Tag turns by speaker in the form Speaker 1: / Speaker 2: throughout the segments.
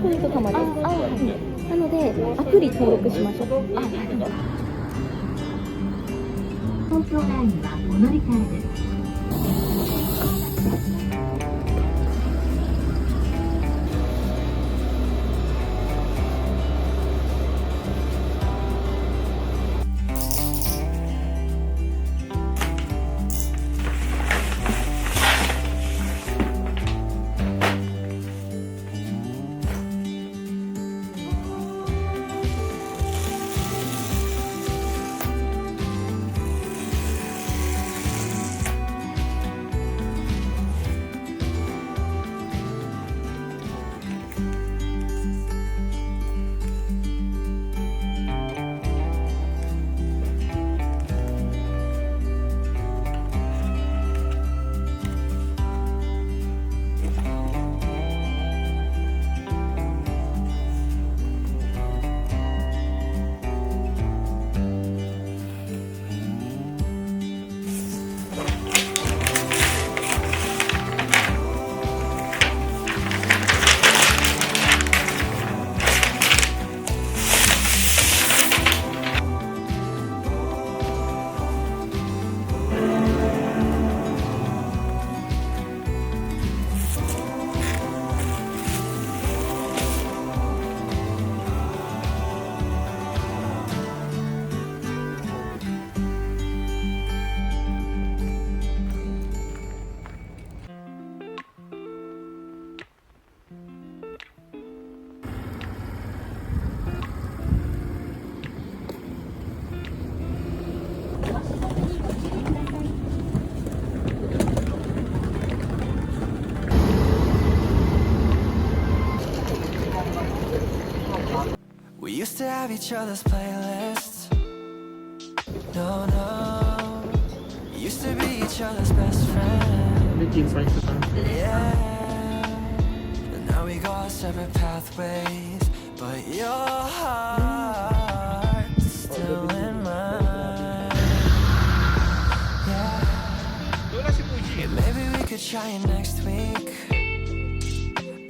Speaker 1: ポイント貯まる。なのでアプリ登録しましょう。
Speaker 2: 東京ラインはお乗り換えです。
Speaker 3: We used to have each other's playlists. No, no. Used to be each other's best friend. Yeah. And now we go our separate pathways. But your heart's still in mine. Yeah. Maybe we could try it next week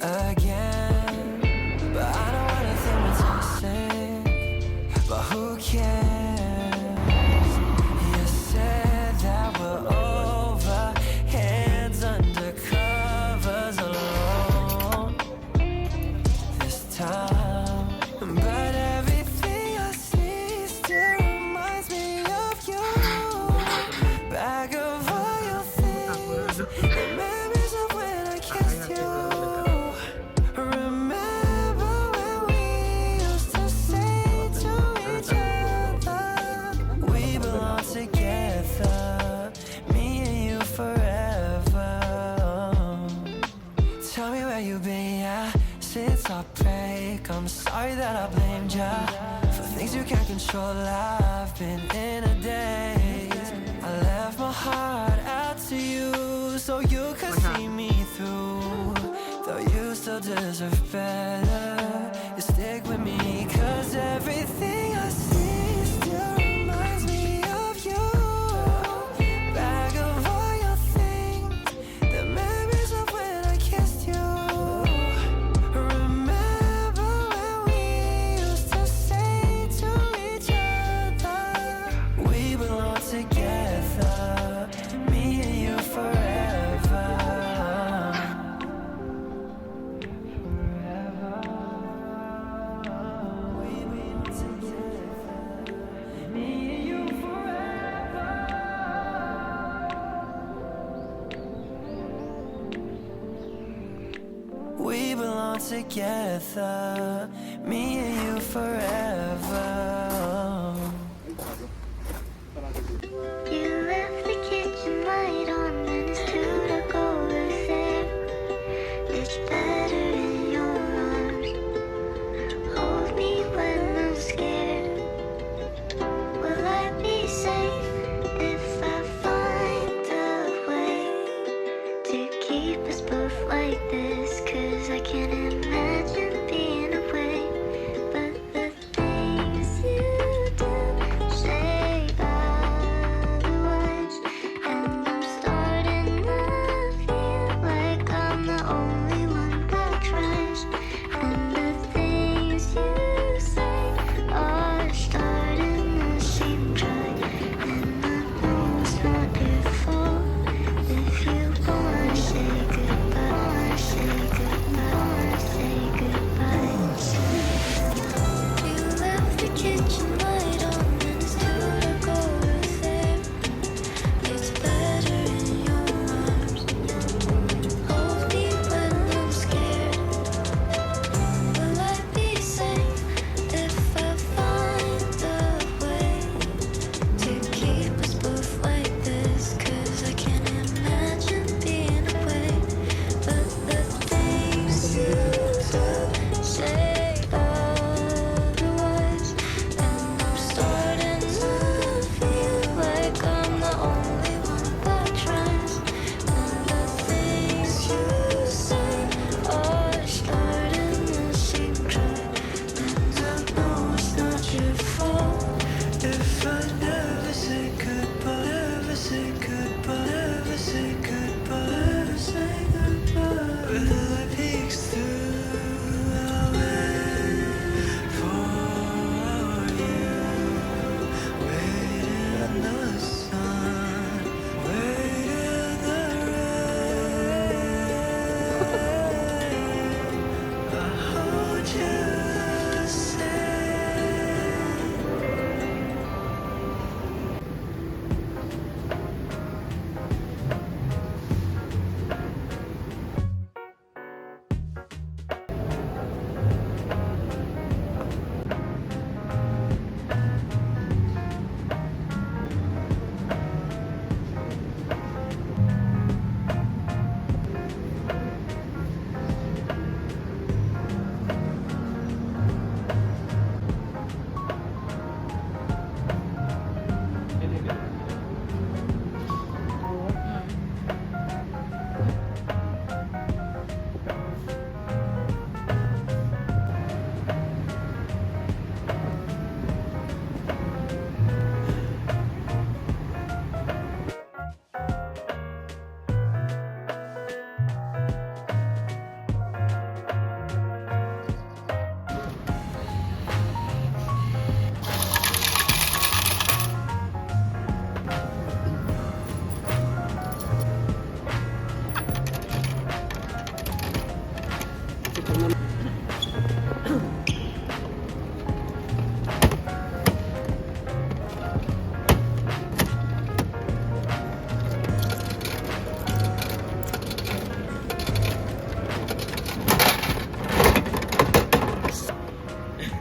Speaker 3: again. But I don't wanna think we're toxic. But who cares? You said that we're over, hands under covers alone this time. But everything I see still reminds me of you. Bag of all your things, the memories of when I kissed you. Remember when we used to say to each other, we belong together, me and you forever. Tell me where you've been, yeah, since our break. I'm sorry that I blamed ya for things you can't control. I've been in a daze. I left my heart out to you so you could see me through. Though you still deserve better, you stick with me, cause everything I see still reminds me of you. Bag of all your things, the memories of when I kissed you. Remember when we used to say to each other, we belong together, me and you forever. We belong together, me and you forever.
Speaker 4: You left the kitchen light on and it's 2 to go there. It's better in your arms. Hold me when I'm scared. Will I be safe if I find a way to keep us both like this? Cause I can't imagine being away. But the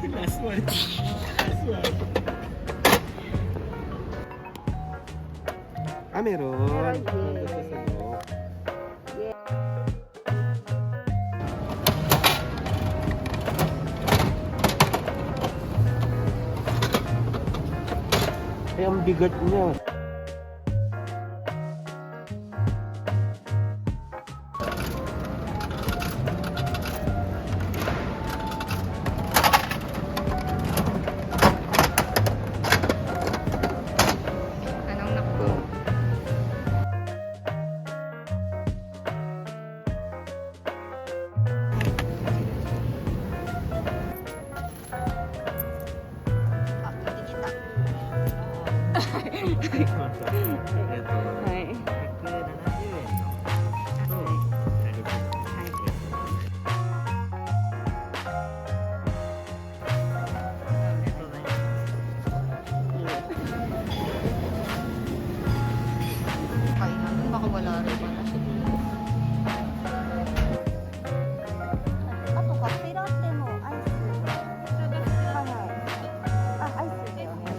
Speaker 5: Last one. Last one. Ah, meron.
Speaker 1: Meron,
Speaker 5: Nandun
Speaker 1: yes.
Speaker 5: sa sandok. Ay, ang bigat niya.
Speaker 1: Anong naku? Hai. Kainan mo, baka wala rin pala siya. Ato ka, pirate mo, ice. Hanay. Ah, iceですよね。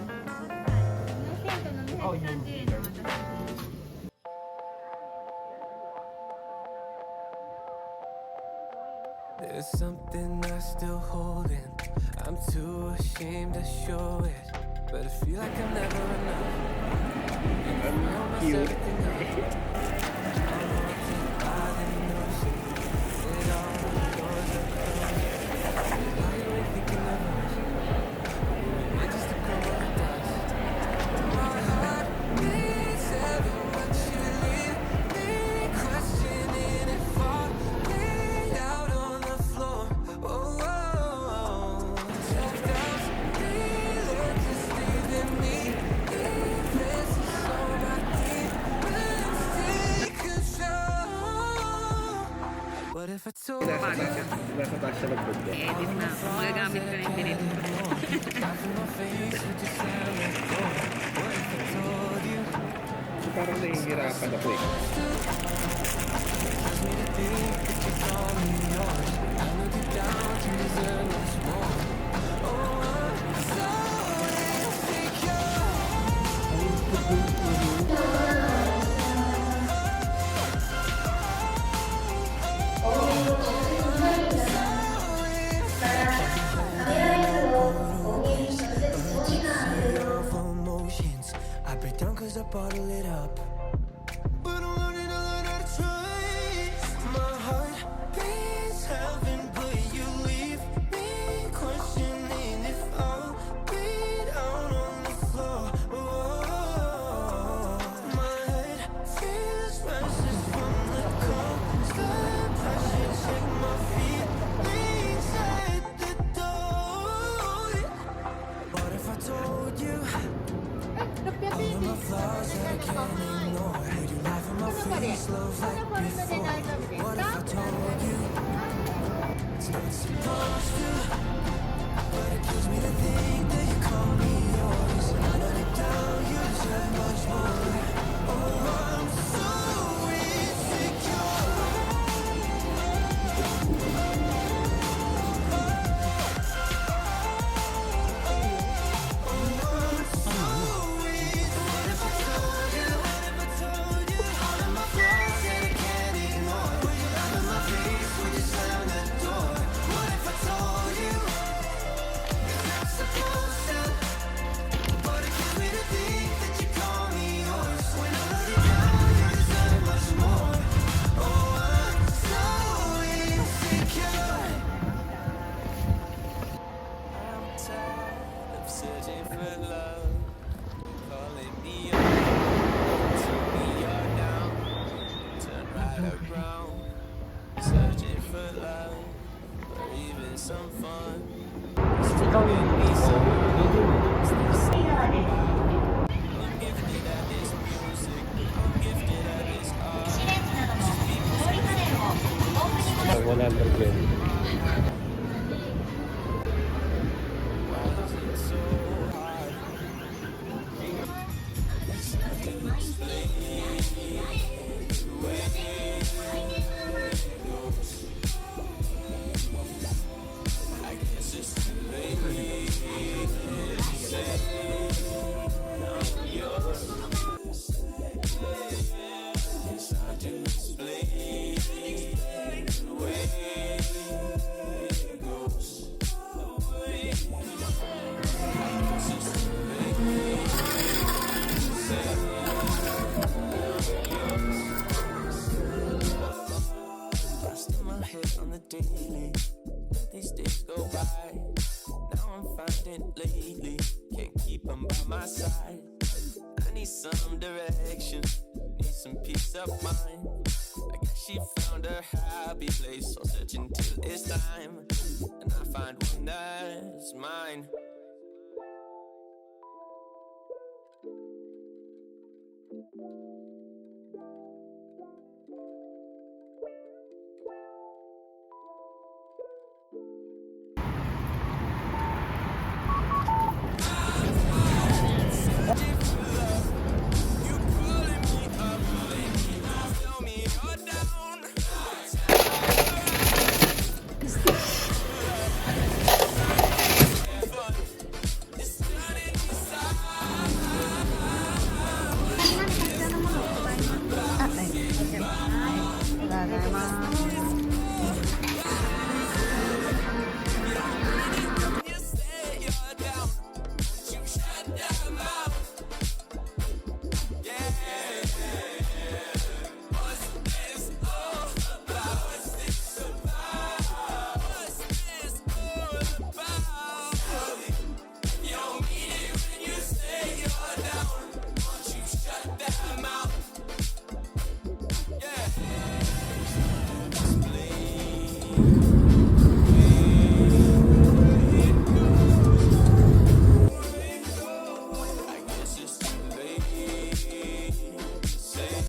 Speaker 3: There's something I still hold in. I'm too ashamed to show it, but I feel like I'm never enough. I'm almost everything up. I'm haunted by the notion that all the doors are closed. Why you ain't thinking of us? We're just a couple of dust. My heart beats every once you leave me, questioning if I'll lay out on the floor. Oh, oh, oh. Self-doubt's feeling just leaving me. This is so my demons take control. What if I told you?
Speaker 5: Nasa taas siya nagpunta.
Speaker 1: I-edit na. Magagamit ko na yung binili ko.
Speaker 5: So parang nahihirapan ako eh.
Speaker 3: Of emotions, I break down 'cause I bottle it up. But I'm learning to learn how to trust. My heart beats heaven, but you leave me questioning if I'll bleed out on the floor. Oh, my head feels restless from the constant pressure. Check my feelings at the door. What if I told you all of my flaws that I can't ignore? Would you laugh in my face, love like before? What if I told you it's not supposed to, but it kills me to think that you call me yours. And I know deep down you deserve much more. Oh, I'm so insecure. Searching for love, calling me up, turn me down, turn right around. Searching for love, or even some fun.
Speaker 5: Ikaw yung
Speaker 3: I'm gifted at this music, I'm gifted at this art.
Speaker 5: 100
Speaker 3: I guess it's too late. distant lately. Can't keep him by my side. I need some direction, need some peace of mind. I guess she found her happy place, so searching till it's time, and I find one that's mine.